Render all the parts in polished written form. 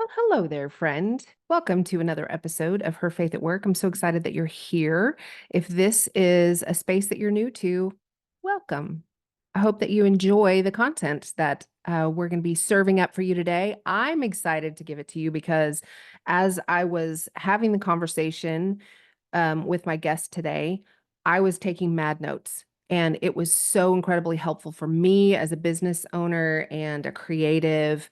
Well, hello there, friend. Welcome to another episode of Her Faith at Work. I'm so excited that you're here. If this is a space that you're new to, welcome. I hope that you enjoy the content that we're going to be serving up for you today. I'm excited to give it to you because as I was having the conversation with my guest today, I was taking mad notes. And it was so incredibly helpful for me as a business owner and a creative.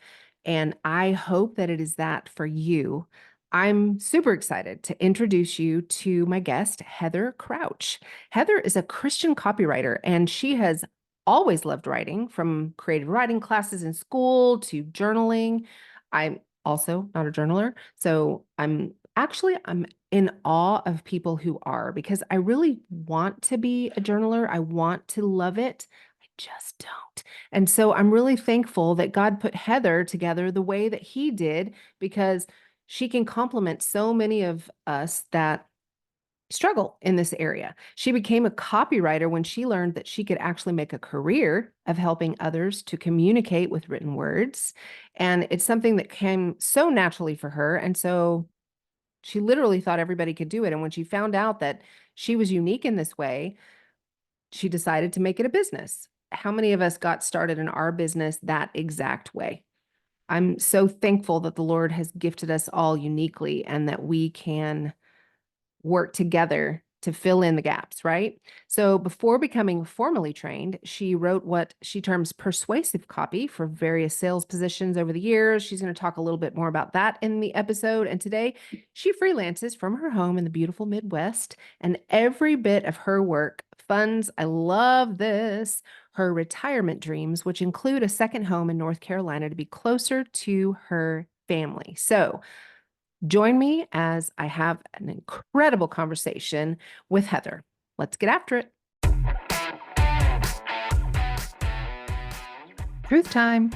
And I hope that it is that for you. I'm super excited to introduce you to my guest, Heather Crouch. Heather is a Christian copywriter, and she has always loved writing, from creative writing classes in school to journaling. I'm also not a journaler, so I'm in awe of people who are, because I really want to be a journaler. I want to love it. I just don't. And so I'm really thankful that God put Heather together the way that he did, because she can complement so many of us that struggle in this area. She became a copywriter when she learned that she could actually make a career of helping others to communicate with written words. And it's something that came so naturally for her. And so she literally thought everybody could do it. And when she found out that she was unique in this way, she decided to make it a business. How many of us got started in our business that exact way? I'm so thankful that the Lord has gifted us all uniquely and that we can work together to fill in the gaps, right? So before becoming formally trained, she wrote what she terms persuasive copy for various sales positions over the years. She's going to talk a little bit more about that in the episode. And today she freelances from her home in the beautiful Midwest, and every bit of her work funds, I love this, her retirement dreams, which include a second home in North Carolina to be closer to her family. So join me as I have an incredible conversation with Heather. Let's get after it. Truth time.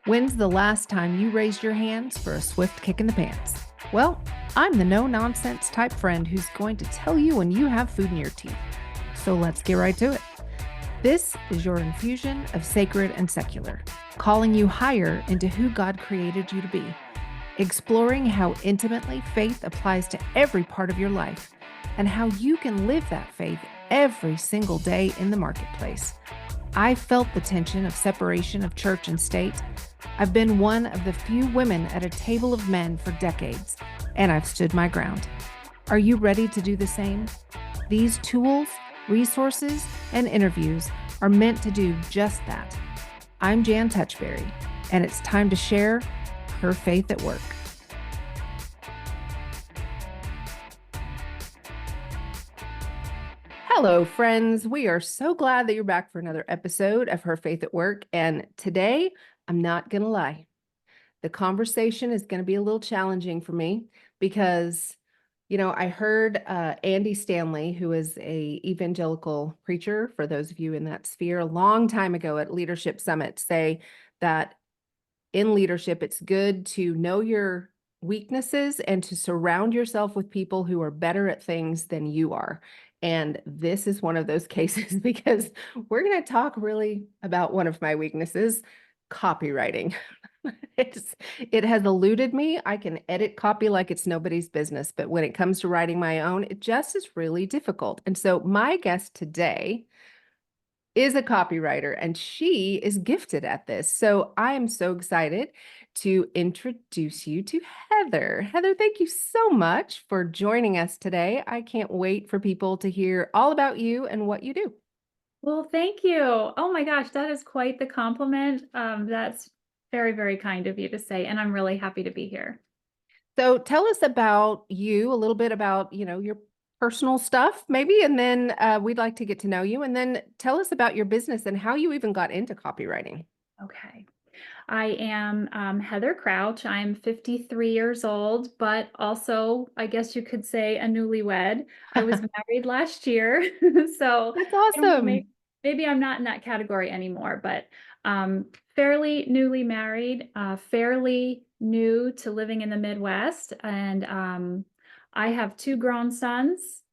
When's the last time you raised your hands for a swift kick in the pants? Well, I'm the no-nonsense type friend who's going to tell you when you have food in your teeth. So let's get right to it. This is your infusion of sacred and secular, calling you higher into who God created you to be, exploring how intimately faith applies to every part of your life and how you can live that faith every single day in the marketplace. I felt the tension of separation of church and state. I've been one of the few women at a table of men for decades, and I've stood my ground. Are you ready to do the same? These tools, resources, and interviews are meant to do just that. I'm Jan Touchberry, and it's time to share Her Faith at Work. Hello, friends. We are so glad that you're back for another episode of Her Faith at Work. And today, I'm not going to lie, the conversation is going to be a little challenging for me because, I heard Andy Stanley, who is a evangelical preacher, for those of you in that sphere, a long time ago at Leadership Summit, say that in leadership, it's good to know your weaknesses and to surround yourself with people who are better at things than you are. And this is one of those cases because we're going to talk really about one of my weaknesses, copywriting. It has eluded me. I can edit copy like it's nobody's business, but when it comes to writing my own, it just is really difficult. And so my guest today is a copywriter, and she is gifted at this. So I am so excited to introduce you to Heather. Heather, thank you so much for joining us today. I can't wait for people to hear all about you and what you do. Well, thank you. Oh my gosh, that is quite the compliment. That's very, very kind of you to say, and I'm really happy to be here. So tell us about you, a little bit about, your personal stuff maybe, and then we'd like to get to know you, and then tell us about your business and how you even got into copywriting. Okay. I am Heather Crouch. I'm 53 years old, but also, I guess you could say, a newlywed. I was married last year, so That's I don't know, awesome. maybe I'm not in that category anymore, but fairly newly married, fairly new to living in the Midwest. And I have two grown sons,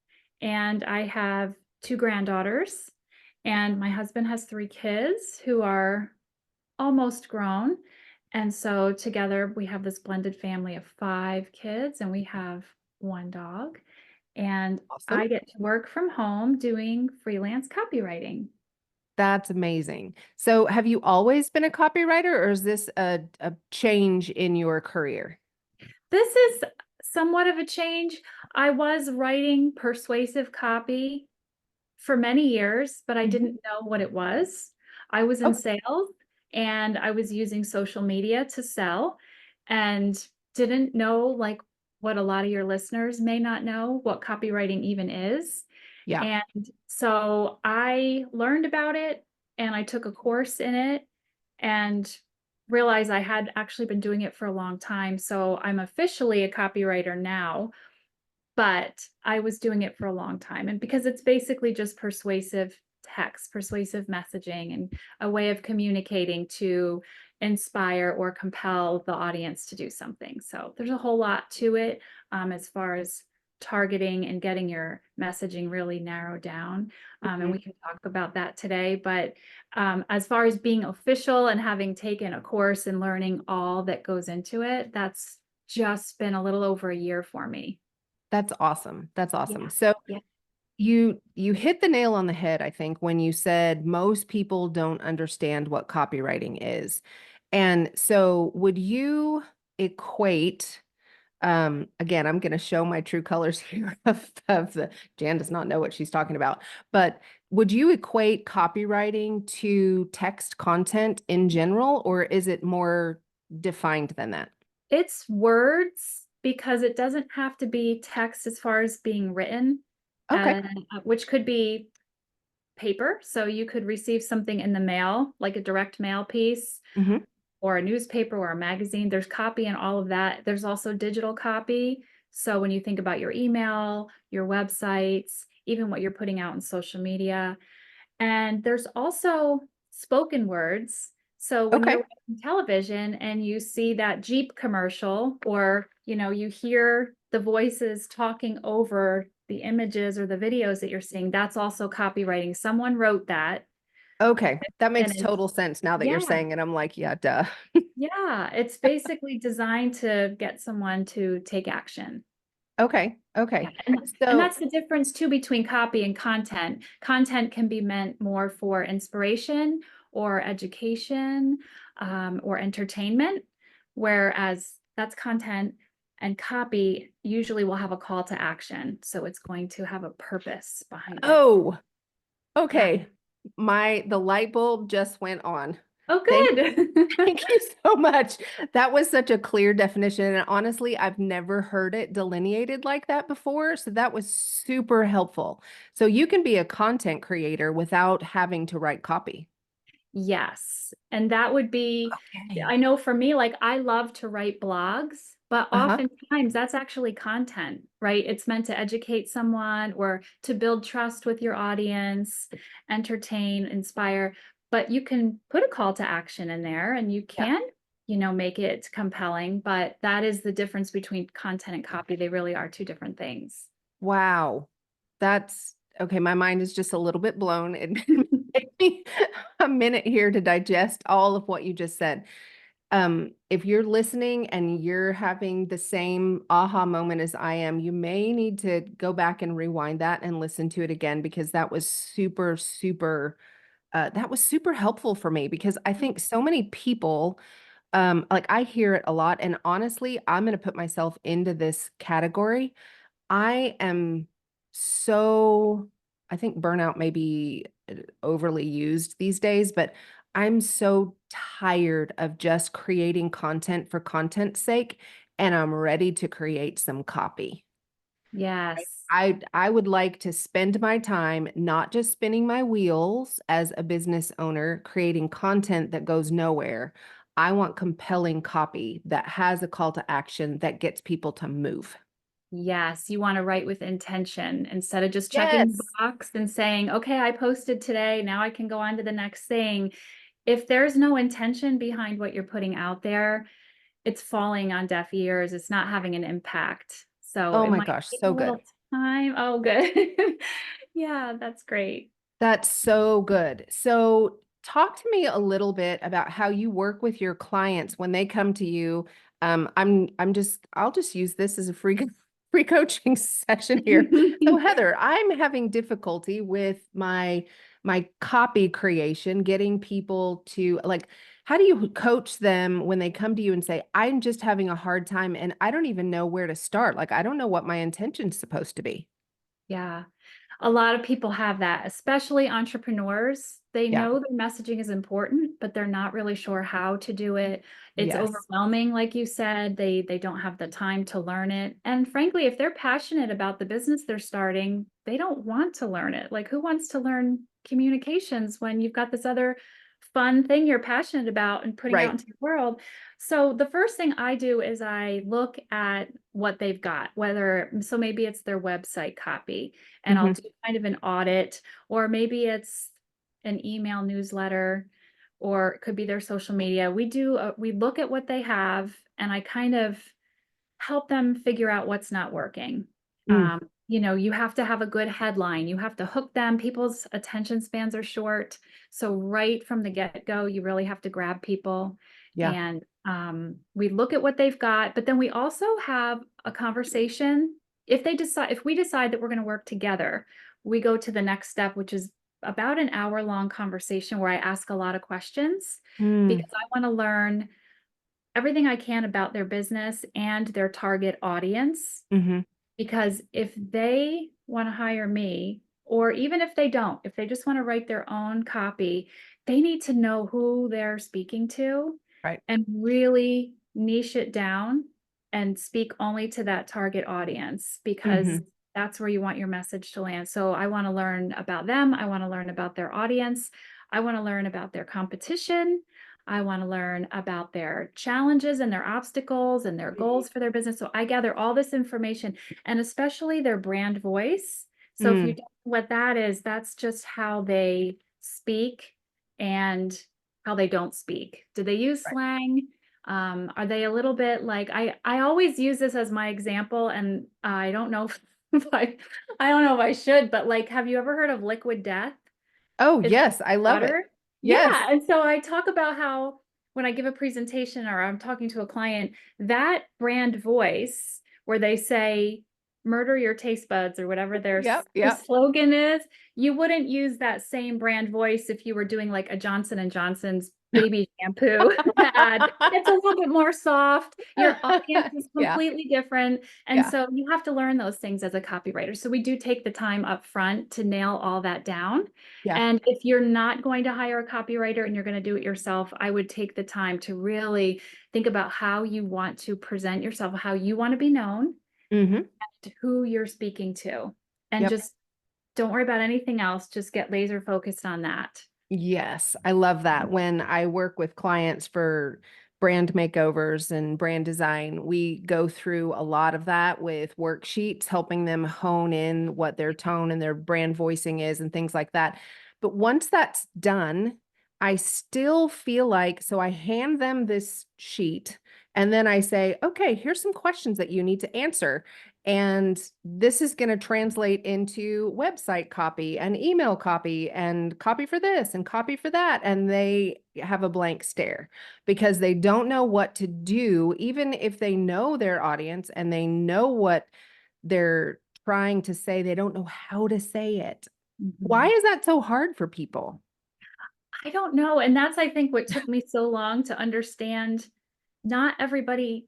and I have two granddaughters, and my husband has three kids who are almost grown. And so together we have this blended family of 5 kids and we have 1 dog. And Awesome. I get to work from home doing freelance copywriting. That's amazing. So have you always been a copywriter or is this a change in your career? This is somewhat of a change. I was writing persuasive copy for many years, but I Mhm. didn't know what it was. I was in Okay. sales and I was using social media to sell and didn't know, like, what a lot of your listeners may not know, what copywriting even is. Yeah. And so I learned about it and I took a course in it and realized I had actually been doing it for a long time. So I'm officially a copywriter now, but I was doing it for a long time. And because it's basically just persuasive text, persuasive messaging, and a way of communicating to inspire or compel the audience to do something. So there's a whole lot to it as far as targeting and getting your messaging really narrowed down. And Mhm. we can talk about that today. But as far as being official and having taken a course and learning all that goes into it, that's just been a little over a year for me. That's awesome. That's awesome. Yeah. So Yeah. you hit the nail on the head, I think, when you said most people don't understand what copywriting is. And so would you equate again, I'm going to show my true colors here of the Jan does not know what she's talking about, but would you equate copywriting to text content in general, or is it more defined than that? It's words because it doesn't have to be text as far as being written, Okay. which could be paper. So you could receive something in the mail, like a direct mail piece, Hmm. or a newspaper or a magazine. There's copy and all of that. There's also digital copy. So when you think about your email, your websites, even what you're putting out in social media, and there's also spoken words. So when you're Okay. watching television and you see that Jeep commercial, or you hear the voices talking over the images or the videos that you're seeing, that's also copywriting. Someone wrote that Okay. That and makes total sense now that you're yeah, saying it. I'm like, yeah, duh. yeah, it's basically designed to get someone to take action. Okay. Yeah, Okay. and So, that's the difference too between copy and content. Content can be meant more for inspiration or education, or entertainment, whereas that's content, and copy usually will have a call to action. So it's going to have a purpose behind it. oh, Yeah. okay. The light bulb just went on. Oh, Thank good. Thank you so much. That was such a clear definition. And honestly, I've never heard it delineated like that before. So that was super helpful. So you can be a content creator without having to write copy. Yes. And that would be, I Okay. know for me, like I love to write blogs, but Uh-huh. oftentimes that's actually content, right? It's meant to educate someone or to build trust with your audience, entertain, inspire. But you can put a call to action in there and you Yeah. can, make it compelling. But that is the difference between content and copy. They really are two different things. Wow. That's okay. My mind is just a little bit blown. It take me a minute here to digest all of what you just said. If you're listening and you're having the same aha moment as I am, you may need to go back and rewind that and listen to it again because that was super helpful for me because I think so many people, like I hear it a lot, and honestly, I'm going to put myself into this category. I am so, I think burnout may be overly used these days, but I'm so tired of just creating content for content's sake, and I'm ready to create some copy. Yes. I would like to spend my time not just spinning my wheels as a business owner, creating content that goes nowhere. I want compelling copy that has a call to action that gets people to move. Yes, you want to write with intention instead of just checking the Yes. box and saying, okay, I posted today. Now I can go on to the next thing. If there's no intention behind what you're putting out there, it's falling on deaf ears. It's not having an impact. So Oh it my might gosh, take a so good. little time. Oh, good. Yeah, that's great. That's so good. So Talk to me a little bit about how you work with your clients when they come to you. I'll just use this as a free free coaching session here. So Heather, I'm having difficulty with my copy creation, getting people to like, how do you coach them when they come to you and say, I'm just having a hard time and I don't even know where to start. Like, I don't know what my intention's supposed to be. Yeah. A lot of people have that, especially entrepreneurs. They Yeah. know their messaging is important, but they're not really sure how to do it. It's Yes. overwhelming, like you said. They don't have the time to learn it. And frankly, if they're passionate about the business they're starting, they don't want to learn it. Like who wants to learn communications when you've got this other fun thing you're passionate about and putting out Right. into the world? So the first thing I do is I look at what they've got, so maybe it's their website copy, and I'll Hmm. do kind of an audit, or maybe it's an email newsletter, or it could be their social media. We look at what they have, and I kind of help them figure out what's not working. Mm. You have to have a good headline. You have to hook them. People's attention spans are short. So right from the get-go, you really have to grab people. Yeah. And we look at what they've got, but then we also have a conversation. If we decide that we're going to work together, we go to the next step, which is about an hour-long conversation where I ask a lot of questions Mm. because I want to learn everything I can about their business and their target audience. Hmm. Because if they want to hire me, or even if they don't, if they just want to write their own copy, they need to know who they're speaking to Right. and really niche it down and speak only to that target audience because Hmm. that's where you want your message to land. So I want to learn about them. I want to learn about their audience. I want to learn about their competition. I want to learn about their challenges and their obstacles and their goals for their business. So I gather all this information and especially their brand voice. So if you Mm. don't know what that is, that's just how they speak and how they don't speak. Do they use Right. slang? Are they a little bit like I always use this as my example, and I don't know if I don't know if I should, but like, have you ever heard of liquid death? Oh, Is yes, I love it. water? Yes. Yeah, and so I talk about how when I give a presentation or I'm talking to a client, that brand voice where they say, "Murder your taste buds," or whatever Yep, the yep. slogan is, you wouldn't use that same brand voice if you were doing like a Johnson& and Johnson's baby shampoo ad. It's a little bit more soft. Your audience is Yeah, completely different. And yeah, so you have to learn those things as a copywriter. So we do take the time up front to nail all that down. yeah. And if you're not going to hire a copywriter and you're going to do it yourself, I would take the time to really think about how you want to present yourself, how you want to be known, Hmm. to who you're speaking to, and Yep. just don't worry about anything else. Just get laser focused on that. Yes, I love that. When I work with clients for brand makeovers and brand design, we go through a lot of that with worksheets, helping them hone in what their tone and their brand voicing is and things like that. But once that's done, I still feel like, so I hand them this sheet and then I say, okay, here's some questions that you need to answer. And this is going to translate into website copy and email copy and copy for this and copy for that. And they have a blank stare because they don't know what to do, even if they know their audience and they know what they're trying to say, they don't know how to say it. Why Mhm. is that so hard for people? I don't know. And that's, I think, what took me so long to understand. Not everybody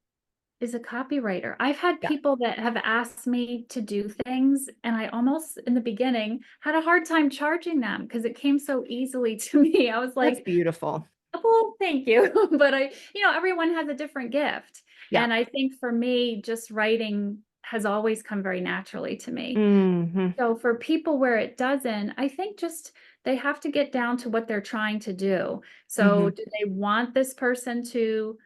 is a copywriter. I've had Yeah, people that have asked me to do things, and I almost, in the beginning, had a hard time charging them because it came so easily to me. I was that's like, beautiful. well, thank you. But everyone has a different gift. Yeah. And I think for me, just writing has always come very naturally to me. Hmm. So for people where it doesn't, I think just they have to get down to what they're trying to do. So Hmm. do they want this person to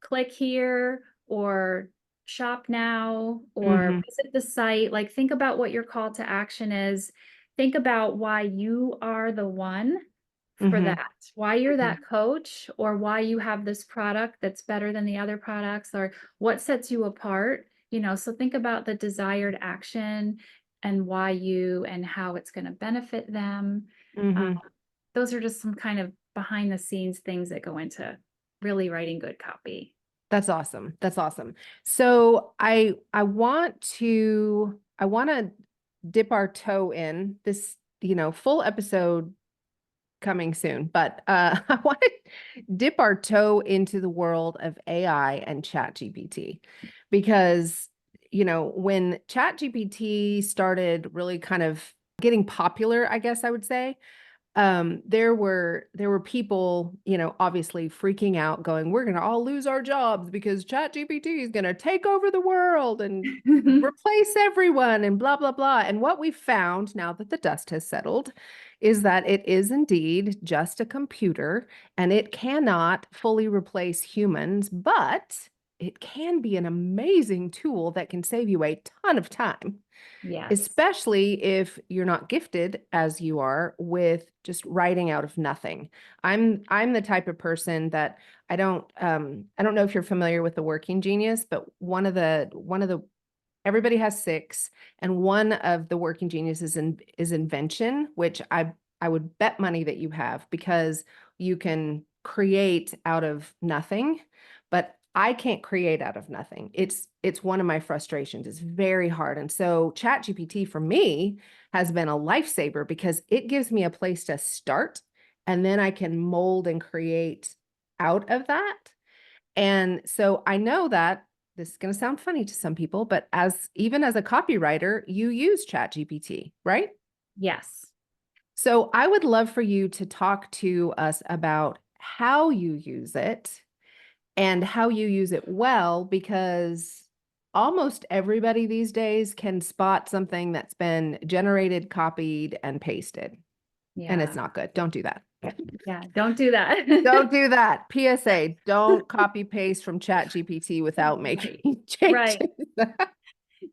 click here or shop now or Hmm. visit the site? Like, think about what your call to action is. Think about why you are the one for Hmm. that, why you're that coach, or why you have this product that's better than the other products, or what sets you apart. So think about the desired action and why you and how it's going to benefit them. Uh, Hmm. those are just some kind of behind the scenes things that go into really writing good copy. That's awesome. That's awesome. So I want to dip our toe in this, full episode coming soon, but I want to dip our toe into the world of AI and ChatGPT because, when ChatGPT started really kind of getting popular, I guess I would say, there were people, obviously freaking out, going, "We're going to all lose our jobs because ChatGPT is going to take over the world and replace everyone and blah blah blah." And what we found now that the dust has settled is that it is indeed just a computer and it cannot fully replace humans, but it can be an amazing tool that can save you a ton of time, Yes. especially if you're not gifted as you are with just writing out of nothing. I'm the type of person that I don't know if you're familiar with the working genius, but one of the everybody has six, and one of the working geniuses is invention, which I would bet money that you have, because you can create out of nothing, but I can't create out of nothing. It's one of my frustrations. It's very hard. And so ChatGPT for me has been a lifesaver because it gives me a place to start, and then I can mold and create out of that. And so I know that this is going to sound funny to some people, but even as a copywriter, you use ChatGPT, right? Yes. So I would love for you to talk to us about how you use it and how you use it well, because almost everybody these days can spot something that's been generated, copied, and pasted, and it's Yeah. not good. Don't do that. Yeah. Don't do that. Don't do that. PSA, don't copy paste from ChatGPT without making Right. changes. Right.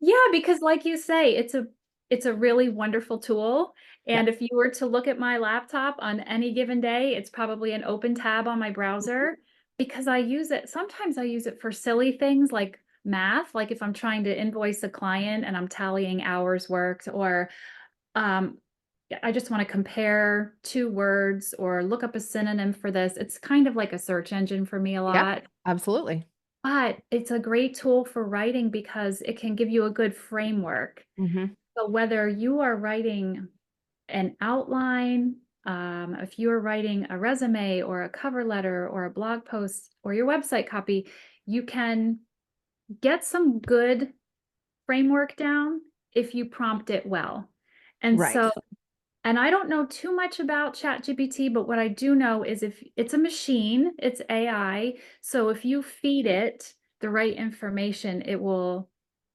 Yeah, because like you say, it's a really wonderful tool. Yeah. And if you were to look at my laptop on any given day, it's probably an open tab on my browser because I use it. Sometimes I use it for silly things like math, like if I'm trying to invoice a client and I'm tallying hours worked, or um, I just want to compare two words or look up a synonym for this. It's kind of like a search engine for me a Yeah, lot. absolutely. But it's a great tool for writing because it can give you a good framework. Hmm. So whether you are writing an outline, if you are writing a resume or a cover letter or a blog post or your website copy, you can get some good framework down if you prompt it well. And Right. so, and I don't know too much about ChatGPT, but what I do know is if it's a machine, it's AI. So if you feed it the right information, it will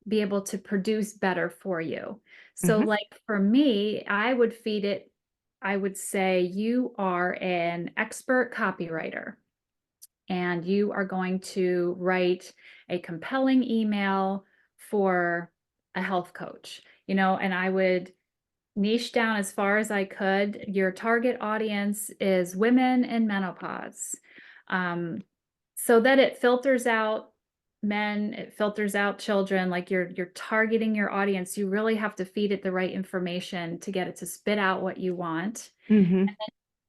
be able to produce better for you. So, Hmm. like for me, I would feed it, I would say, you are an expert copywriter and you are going to write a compelling email for a health coach, and I would niche down as far as I could. Your target audience is women in menopause. Um, so that it filters out men, it filters out children, like you're targeting your audience. You really have to feed it the right information to get it to spit out what you want. Hmm.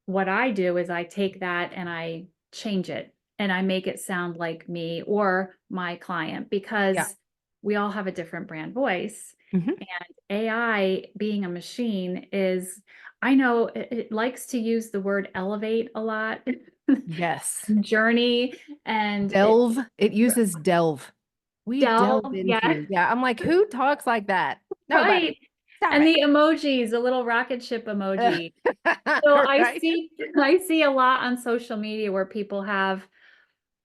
What I do is I take that and I change it and I make it sound like me or my client Yeah. because we all have a different brand voice. Hmm. And AI being a machine is, I know it likes to use the word elevate a lot, Yes. journey, and it Delve. It uses delve. We delve delve. Yeah, into. Yeah. I'm like, who talks like that? right. Nobody. Stop And it. the emojis, the little rocket ship emoji. So I Right. see I see a lot on social media where people have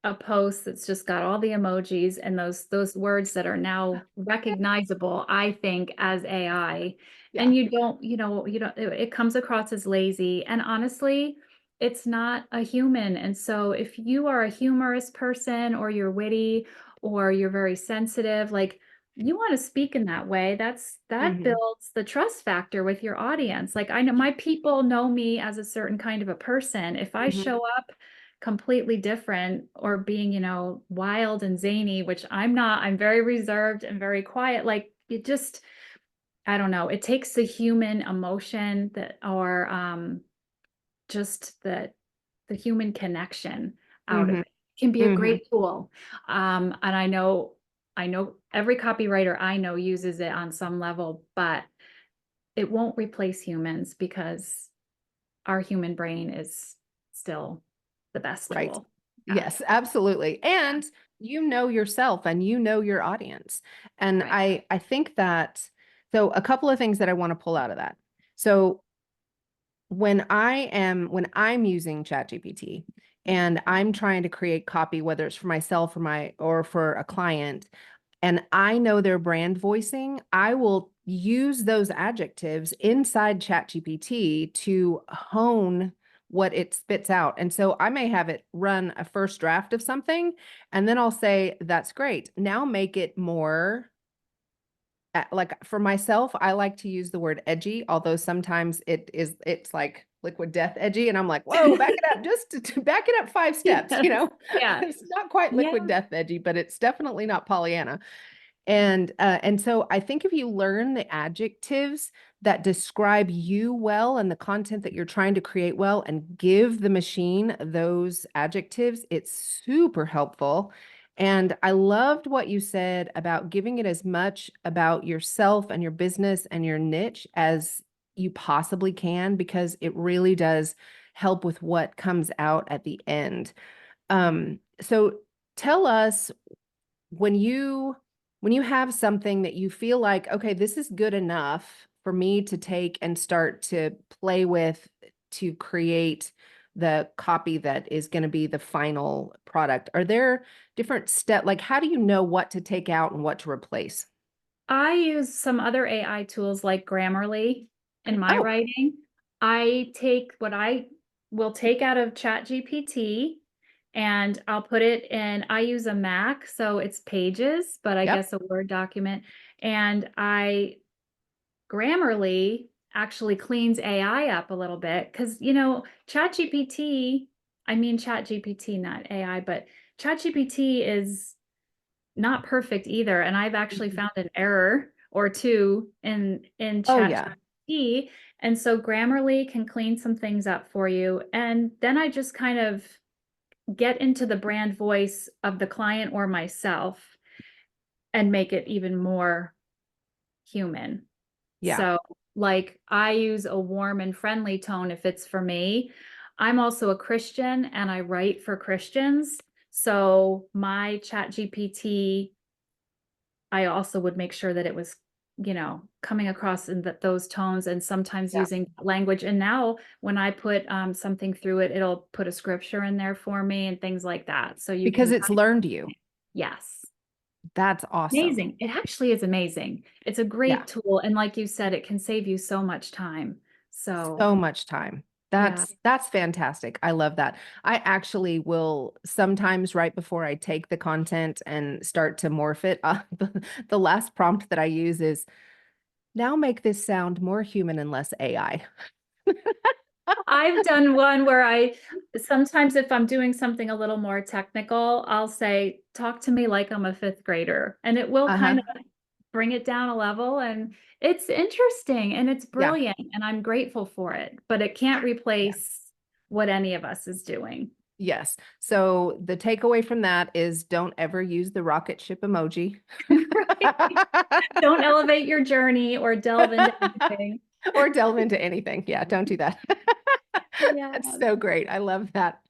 a post that's just got all the emojis and those words that are now recognizable, I think, as AI. Yeah. And you don't, it comes across as lazy. And honestly, it's not a human. And so if you are a humorous person or you're witty or you're very sensitive, like you want to speak in that way, that Hmm. builds the trust factor with your audience. Like I know my people know me as a certain kind of a person. If I Hmm. show up completely different or being, wild and zany, which I'm not. I'm very reserved and very quiet. Like it just, I don't know. It takes the human emotion that, or just that. the human connection out of Mm-hmm. it. It can be a Mm-hmm. great tool. And I know every copywriter I know uses it on some level, but it won't replace humans because our human brain is still the best Right. tool. Yeah, Yes, absolutely. And you know yourself and you know your audience. And right. I think that so a couple of things that I want to pull out of that. So when I'm using ChatGPT and I'm trying to create copy, whether it's for myself or or for a client, and I know their brand voicing, I will use those adjectives inside ChatGPT to hone what it spits out. And so I may have it run a first draft of something, and then I'll say, that's great. Now make it more like for myself, I like to use the word edgy, although sometimes it's like liquid death edgy. And I'm like, whoa, back it up, just to back it up 5 steps, Yes. Yeah. It's not quite Yeah. liquid death edgy, but it's definitely not Pollyanna. And so I think if you learn the adjectives that describe you well and the content that you're trying to create well and give the machine those adjectives, it's super helpful. And I loved what you said about giving it as much about yourself and your business and your niche as you possibly can, because it really does help with what comes out at the end. So tell us when you have something that you feel like, okay, this is good enough for me to take and start to play with to create the copy that is going to be the final product. Are there different steps? Like, how do you know what to take out and what to replace? I use some other AI tools like Grammarly in my Oh, writing. I take what I will take out of ChatGPT and I'll put it in, I use a Mac, so it's Pages, but I yep. guess a Word document. And Grammarly actually cleans AI up a little bit because, ChatGPT, I mean ChatGPT, not AI, but ChatGPT is not perfect either. And I've actually Mhm. found an error or two in Oh, yeah. ChatGPT. And so Grammarly can clean some things up for you. And then I just kind of get into the brand voice of the client or myself and make it even more human. Yeah. So, like, I use a warm and friendly tone if it's for me. I'm also a Christian and I write for Christians. So, my chat GPT, I also would make sure that it was, coming across in those tones and sometimes Yeah. using language. And now, when I put something through it, it'll put a scripture in there for me and things like that. So, you Because can it's kind learned you. yes. That's awesome. Amazing. It actually is amazing. It's a Yeah. great tool. And like you said, it can save you so much time. So, So much time. yeah. That's fantastic. I love that. I actually will sometimes right before I take the content and start to morph it, the last prompt that I use is now make this sound more human and less AI. I've done one where I sometimes, if I'm doing something a little more technical, I'll say, talk to me like I'm a fifth grader. And it will Uh-huh. kind of bring it down a level. And it's interesting and it's Yeah. brilliant. And I'm grateful for it, but it can't Yeah. replace what any of us is doing. Yes. So the takeaway from that is don't ever use the rocket ship emoji. Right? Don't elevate your journey or delve into anything. Or delve into anything. Yeah, don't do that. Yeah. That's so great. I love that.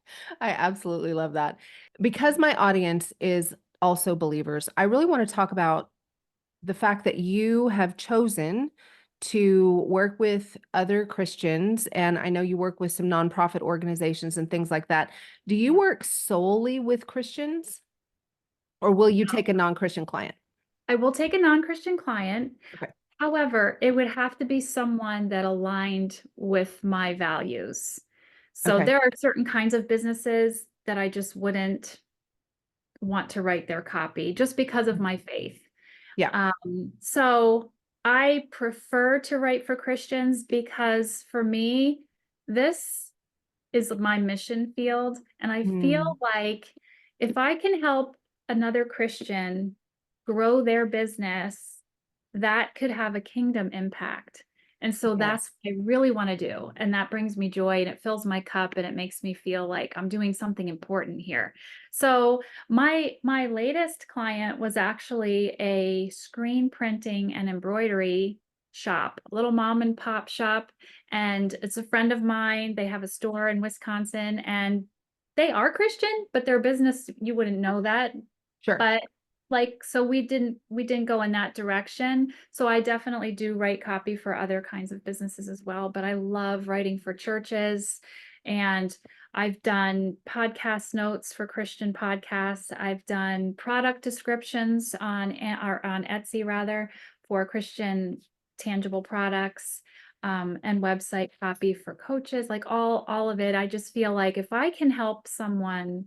I absolutely love that. Because my audience is also believers, I really want to talk about the fact that you have chosen to work with other Christians. And I know you work with some nonprofit organizations and things like that. Do you Yeah. work solely with Christians or will you take a non-Christian client? I will take a non-Christian client. Okay. However, it would have to be someone that aligned with my values. So Okay. there are certain kinds of businesses that I just wouldn't want to write their copy just because of my faith. Yeah. So I prefer to write for Christians because for me, this is my mission field. And I feel Mm, like if I can help another Christian grow their business, that could have a kingdom impact. And so Yeah. that's what I really want to do. And that brings me joy and it fills my cup and it makes me feel like I'm doing something important here. So my latest client was actually a screen printing and embroidery shop, a little mom and pop shop. And it's a friend of mine. They have a store in Wisconsin and they are Christian, but their business, you wouldn't know that. Sure. But like, so we didn't go in that direction. So I definitely do write copy for other kinds of businesses as well, but I love writing for churches, and I've done podcast notes for Christian podcasts. I've done product descriptions or on Etsy rather for Christian tangible products. And website copy for coaches, like all of it. I just feel like if I can help someone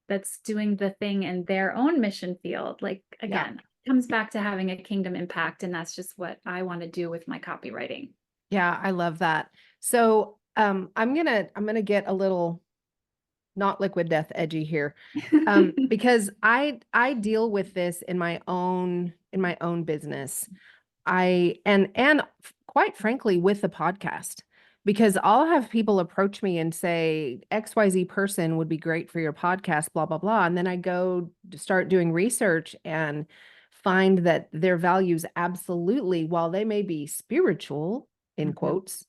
that's doing the thing in their own mission field, like Yeah. again, comes back to having a kingdom impact. And that's just what I want to do with my copywriting. Yeah, I love that. So, I'm gonna get a little not liquid death edgy here. Because I deal with this in my own business. Quite frankly with the podcast, because I'll have people approach me and say XYZ person would be great for your podcast, blah blah blah, and then I go to start doing research and find that their values absolutely, while they may be spiritual in Mhm. quotes,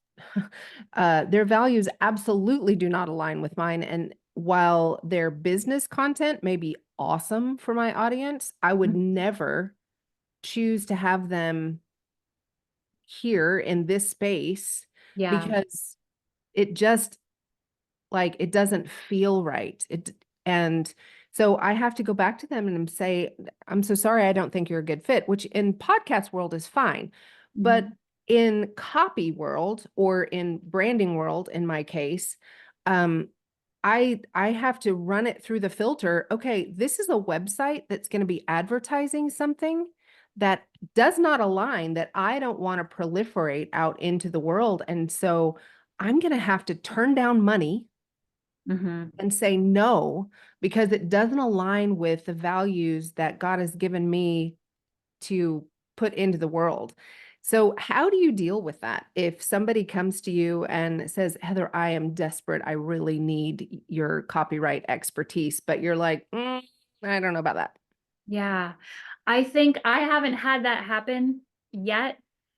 their values absolutely do not align with mine. And while their business content may be awesome for my audience, I would never choose to have them here in this space Yeah. because it just like it doesn't feel right. And so I have to go back to them and say, I'm so sorry, I don't think you're a good fit, which in podcast world is fine. But Mhm. in copy world or in branding world, in my case, um, I have to run it through the filter. Okay, this is a website that's going to be advertising something that does not align, that I don't want to proliferate out into the world. And so I'm going to have to turn down money Mhm. and say no because it doesn't align with the values that God has given me to put into the world. So, how do you deal with that? If somebody comes to you and says, Heather, I am desperate. I really need your copyright expertise, but you're like, I don't know about that Yeah. I think I haven't had that happen yet.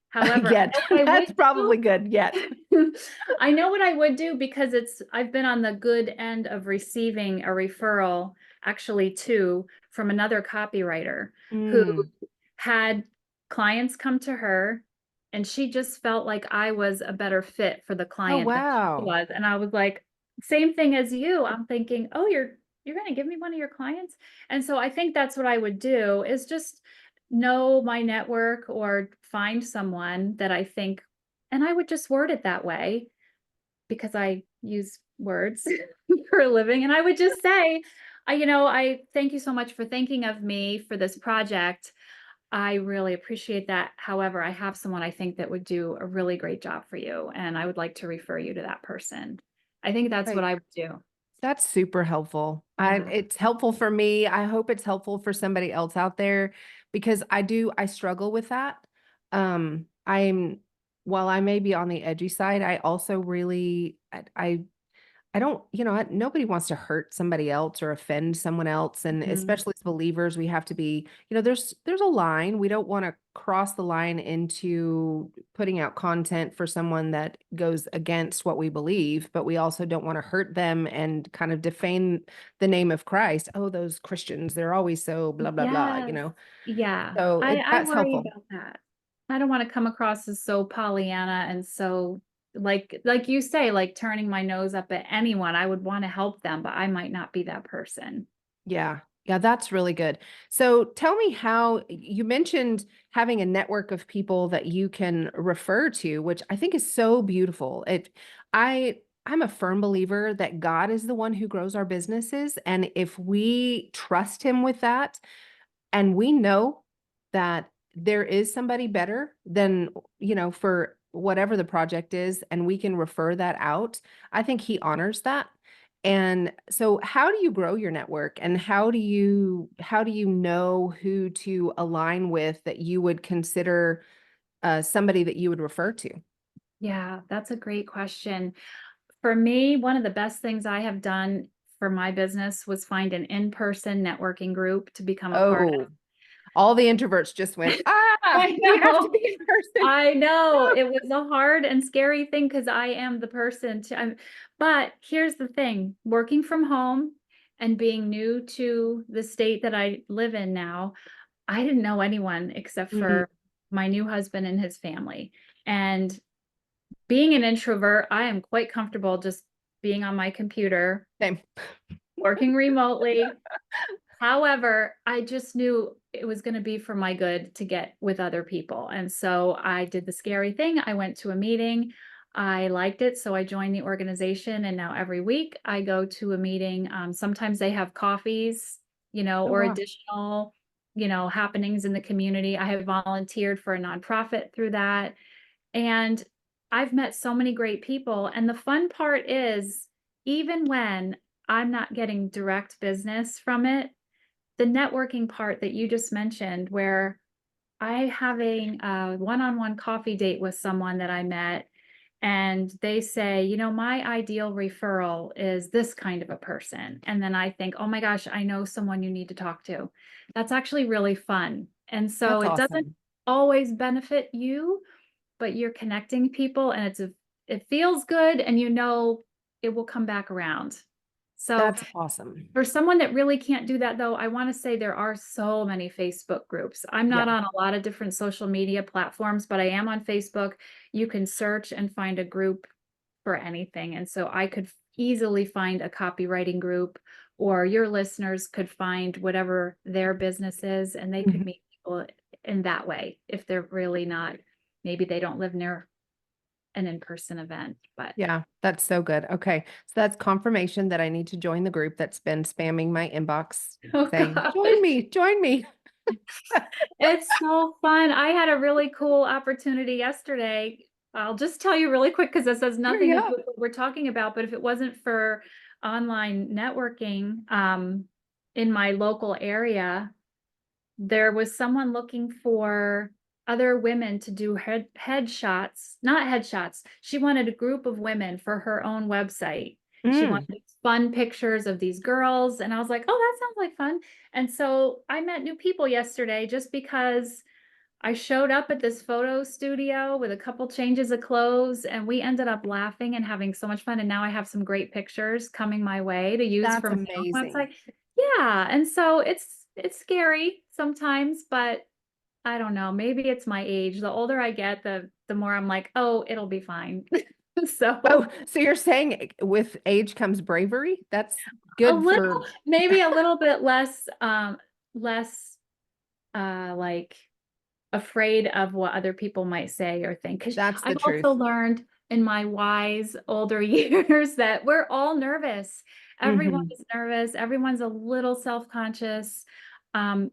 However, I yet. know what I That's would probably good. Yet. do. I know what I would do because I've been on the good end of receiving a referral, actually two, from another copywriter who Mm. had clients come to her and she just felt like I was a better fit for the Oh, client than she wow. was. And I was like, same thing as you. I'm thinking, oh, you're going to give me one of your clients? And so I think that's what I would do is just know my network or find someone that I think, and I would just word it that way because I use words for a living. And I would just say, I thank you so much for thinking of me for this project. I really appreciate that. However, I have someone I think that would do a really great job for you, and I would like to refer you to that person. I think that's what Right. I would do. That's super helpful. Yeah. It's helpful for me. I hope it's helpful for somebody else out there because I struggle with that. I'm while I may be on the edgy side, I also really I don't, nobody wants to hurt somebody else or offend someone else. And Mhm. especially as believers, we have to be, there's a line. We don't want to cross the line into putting out content for someone that goes against what we believe, but we also don't want to hurt them and kind of defame the name of Christ. Oh, those Christians, they're always so blah, blah, blah, Yes. Yeah. So I that's worry helpful. about that. I don't want to come across as so Pollyanna and so like you say, like turning my nose up at anyone. I would want to help them, but I might not be that person. Yeah. Yeah, that's really good. So tell me how you mentioned having a network of people that you can refer to, which I think is so beautiful. I'm a firm believer that God is the one who grows our businesses. And if we trust him with that, and we know that there is somebody better than, for whatever the project is, and we can refer that out, I think he honors that. And so how do you grow your network and how do you know who to align with that you would consider somebody that you would refer to? Yeah, that's a great question. For me, one of the best things I have done for my business was find an in-person networking group to become a part Oh, all the introverts just went, I we have to know. be in person. I know it was a hard and scary thing because I am the person but here's the thing, working from home and being new to the state that I live in now, I didn't know anyone except Mm, for my new husband and his family. And being an introvert, I am quite comfortable just being on my computer, same. working remotely. However, I just knew it was going to be for my good to get with other people. And so I did the scary thing. I went to a meeting. I liked it. So I joined the organization. And now every week I go to a meeting. Sometimes they have coffees, Oh, or wow. additional, happenings in the community. I have volunteered for a nonprofit through that. And I've met so many great people. And the fun part is, even when I'm not getting direct business from it, the networking part that you just mentioned, where I having a one-on-one coffee date with someone that I met, and they say, my ideal referral is this kind of a person. And then I think, oh my gosh, I know someone you need to talk to. That's actually really fun. And so That's it doesn't awesome. always benefit you, but you're connecting people and it feels good and it will come back around. So That's awesome. for someone that really can't do that, though, I want to say there are so many Facebook groups. I'm Yeah. not on a lot of different social media platforms, but I am on Facebook. You can search and find a group for anything. And so I could easily find a copywriting group, or your listeners could find whatever their business is, and they could Mhm. meet people in that way if they're really not, maybe they don't live near an in-person event. But Yeah, that's so good. Okay. So that's confirmation that I need to join the group that's been spamming my inbox oh saying, gosh. join me, join me. It's so fun. I had a really cool opportunity yesterday. I'll just tell you really quick because this has Sure, nothing to do yeah. with what we're talking about. But if it wasn't for online networking, in my local area, there was someone looking for other women to do headshots, not headshots. She wanted a group of women for her own website. She Mm, wanted fun pictures of these girls. And I was like, oh, that sounds like fun. And so I met new people yesterday just because I showed up at this photo studio with a couple changes of clothes, and we ended up laughing and having so much fun. And now I have some great pictures coming my way to use that's for my own amazing. website. Yeah, and so it's scary sometimes, but I don't know. Maybe it's my age. The older I get, the more I'm like, oh, it'll be fine. Oh, So so you're saying with age comes bravery? That's a good little, for, maybe a little bit less like afraid of what other people might say or think. Because that's the I've also truth. learned in my wise older years that we're all nervous. Everyone Hmm. is nervous. Everyone's a little self-conscious. Um,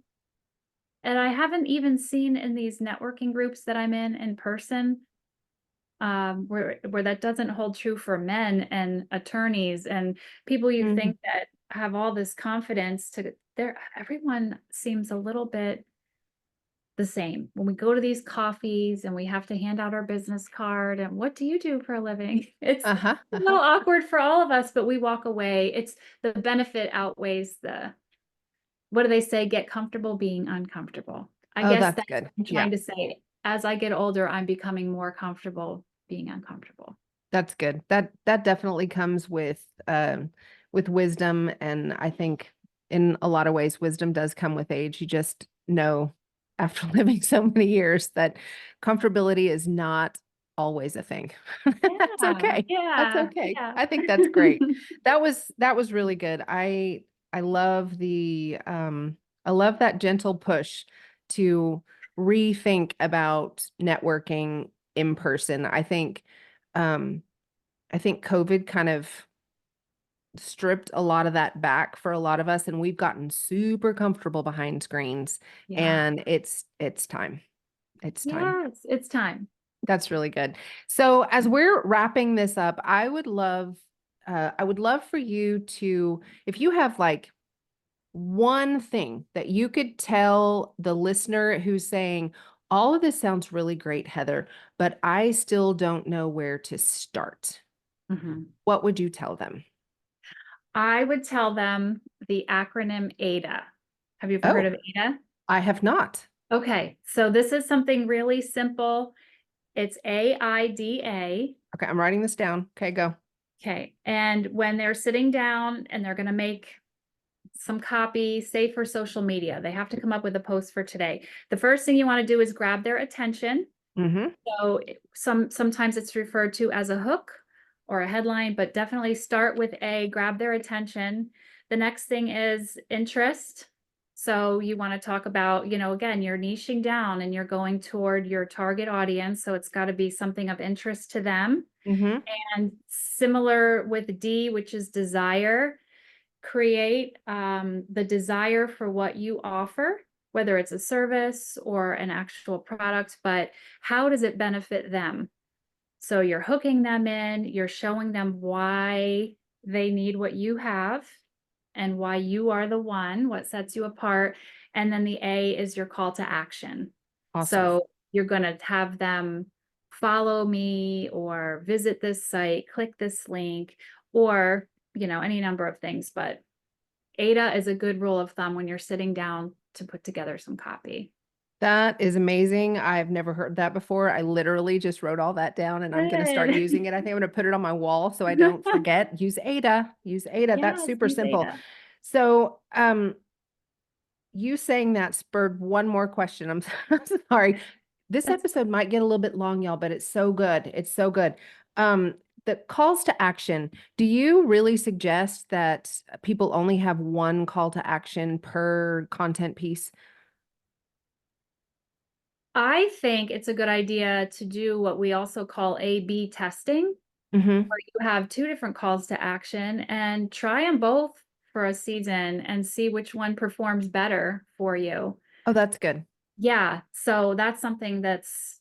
and I haven't even seen in these networking groups that I'm in person, where that doesn't hold true for men and attorneys and people you Hmm. think that have all this confidence to there. Everyone seems a little bit the same when we go to these coffees and we have to hand out our business card and what do you do for a living? It's Uh-huh. a Uh-huh. little awkward for all of us, but we walk away. It's the benefit outweighs the, what do they say? Get comfortable being uncomfortable. I Oh, guess that's that's good. what I'm Yeah. trying to say. As I get older, I'm becoming more comfortable being uncomfortable. That's good. That definitely comes with wisdom, and I think in a lot of ways wisdom does come with age. You just know after living so many years that comfortability is not always a thing. That's Yeah, okay. That's yeah, okay. yeah. I think that's great. That was really good. I love I love that gentle push to rethink about networking in person. Um I think COVID kind of stripped a lot of that back for a lot of us, and we've gotten super comfortable behind screens, Yeah. and it's time. It's time. Yes, it's time. That's really good. So as we're wrapping this up, I would love for you to, if you have like one thing that you could tell the listener who's saying, All of this sounds really great, Heather, but I still don't know where to start. Mhm. What would you tell them? I would tell them the acronym AIDA. Have you ever heard Oh, of AIDA? I have not. Okay, so this is something really simple. It's AIDA. Okay, I'm writing this down. Okay, go. Okay, and when they're sitting down and they're going to make some copy, say for social media, they have to come up with a post for today. The first thing you want to do is grab their attention. Mm-hmm. So sometimes it's referred to as a hook or a headline, but definitely start with grab their attention. The next thing is interest. So you want to talk about, again, you're niching down and you're going toward your target audience. So it's got to be something of interest to them. Mm-hmm. And similar with D, which is desire, create the desire for what you offer, whether it's a service or an actual product, but how does it benefit them? So you're hooking them in, you're showing them why they need what you have and why you are the one, what sets you apart. And then the A is your call to action. Awesome. So you're going to have them follow me or visit this site, click this link, or, any number of things. But AIDA is a good rule of thumb when you're sitting down to put together some copy. That is amazing. I've never heard that before. I literally just wrote all that down and I'm going to start Good. using it. I think I'm going to put it on my wall so I don't forget. Use Ada. Use Ada. That's Yes, super use simple. AIDA. So, you saying that spurred one more question. I'm sorry. This That's episode might get a little bit long, y'all, but it's so good. It's so good. Um, the calls to action. Do you really suggest that people only have one call to action per content piece? I think it's a good idea to do what we also call A/B testing, Mm-hmm. where you have two different calls to action and try them both for a season and see which one performs better for you. Oh, that's good. Yeah, so that's something that's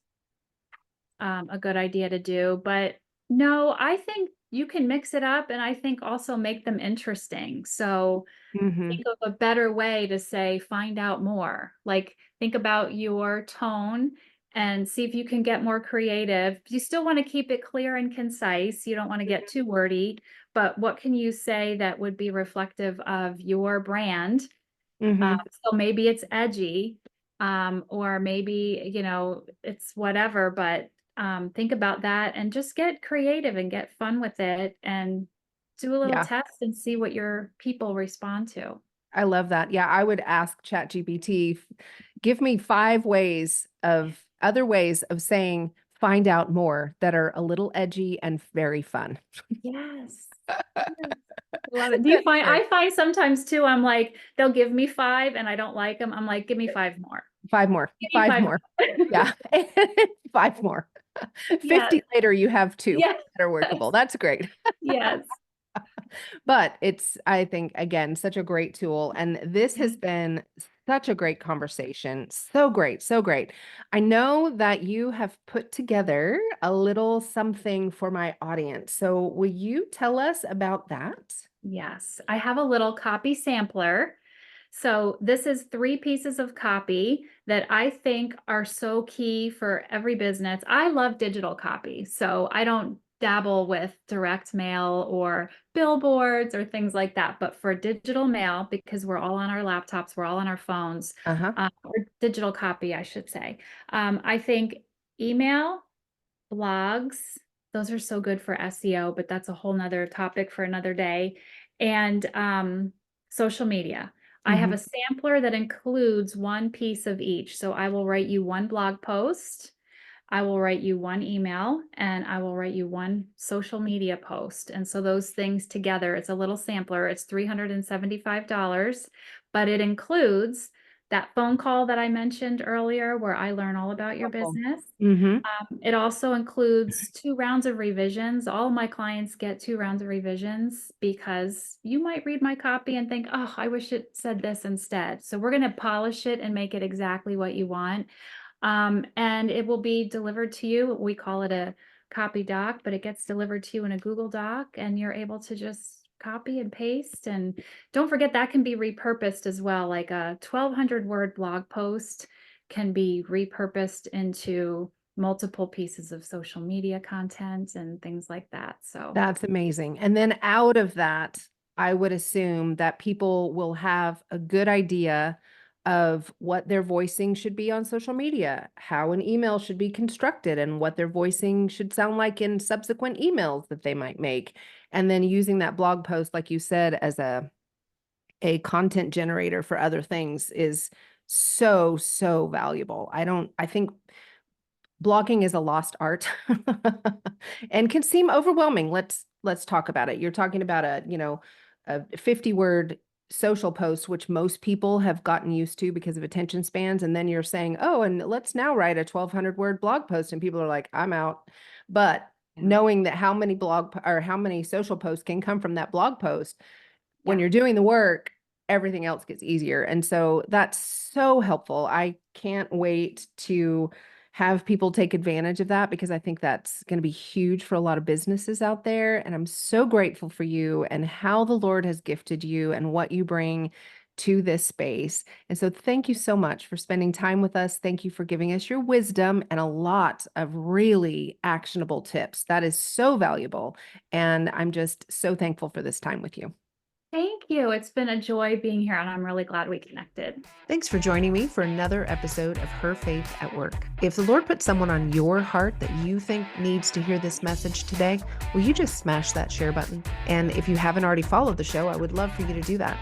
a good idea to do. But no, I think you can mix it up and I think also make them interesting. So Mm-hmm. think of a better way to say, find out more. Like, think about your tone and see if you can get more creative. You still want to keep it clear and concise. You don't want to get too wordy, but what can you say that would be reflective of your brand? Mm-hmm. So maybe it's edgy, or maybe, it's whatever, but think about that and just get creative and get fun with it and do a little Yeah. test and see what your people respond to. I love that. Yeah, I would ask ChatGPT, give me 5 ways of other ways of saying find out more that are a little edgy and very fun. Yes. Yes. Love it. That's great. I find sometimes too, I'm like, they'll give me five and I don't like them. I'm like, give me five more. 5 more. Give me 5 5 more. more. Yeah. 5 more. Yes. 50 later, you have two Yes. that are workable. That's great. Yes. But it's, I think, again, such a great tool. And this has been such a great conversation. So great. So great. I know that you have put together a little something for my audience. So will you tell us about that? Yes, I have a little copy sampler. So this is 3 pieces of copy that I think are so key for every business. I love digital copy, so I don't dabble with direct mail or billboards or things like that. But for digital mail, because we're all on our laptops, we're all on our phones, Uh-huh. or digital copy, I should say. I think email, blogs, those are so good for SEO, but that's a whole nother topic for another day. And social media. I have Hmm. a sampler that includes one piece of each. So I will write you one blog post, I will write you one email, and I will write you one social media post. And so those things together, it's a little sampler. It's $375, but it includes that phone call that I mentioned earlier where I learn all about your business. Mm-hmm. It also includes 2 rounds of revisions. All my clients get 2 rounds of revisions because you might read my copy and think, oh, I wish it said this instead. So we're going to polish it and make it exactly what you want. And it will be delivered to you. We call it a copy doc, but it gets delivered to you in a Google Doc and you're able to just copy and paste. And don't forget that can be repurposed as well. Like a 1,200 word blog post can be repurposed into multiple pieces of social media content and things like that. So That's amazing. And then out of that, I would assume that people will have a good idea of what their voicing should be on social media, how an email should be constructed, and what their voicing should sound like in subsequent emails that they might make. And then using that blog post, like you said, as a content generator for other things is so, so valuable. I think blogging is a lost art and can seem overwhelming. Let's talk about it. You're talking about a 50-word social post, which most people have gotten used to because of attention spans. And then you're saying, oh, and let's now write a 1,200-word blog post. And people are like, I'm out. But yeah. knowing that how many social posts can come from that blog post, when Yeah. you're doing the work, everything else gets easier. And so that's so helpful. I can't wait to have people take advantage of that because I think that's going to be huge for a lot of businesses out there. And I'm so grateful for you and how the Lord has gifted you and what you bring to this space. And so thank you so much for spending time with us. Thank you for giving us your wisdom and a lot of really actionable tips. That is so valuable. And I'm just so thankful for this time with you. Thank you. It's been a joy being here, and I'm really glad we connected. Thanks for joining me for another episode of Her Faith at Work. If the Lord put someone on your heart that you think needs to hear this message today, will you just smash that share button? And if you haven't already followed the show, I would love for you to do that.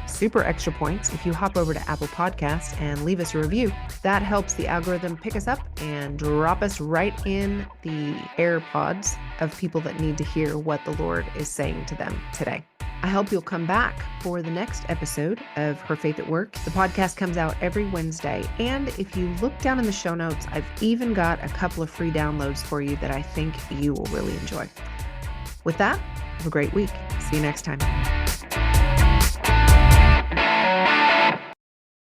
Super extra points if you hop over to Apple Podcasts and leave us a review. That helps the algorithm pick us up and drop us right in the AirPods of people that need to hear what the Lord is saying to them today. I hope you'll come back for the next episode of Her Faith at Work. The podcast comes out every Wednesday. And if you look down in the show notes, I've even got a couple of free downloads for you that I think you will really enjoy. With that, have a great week. See you next time.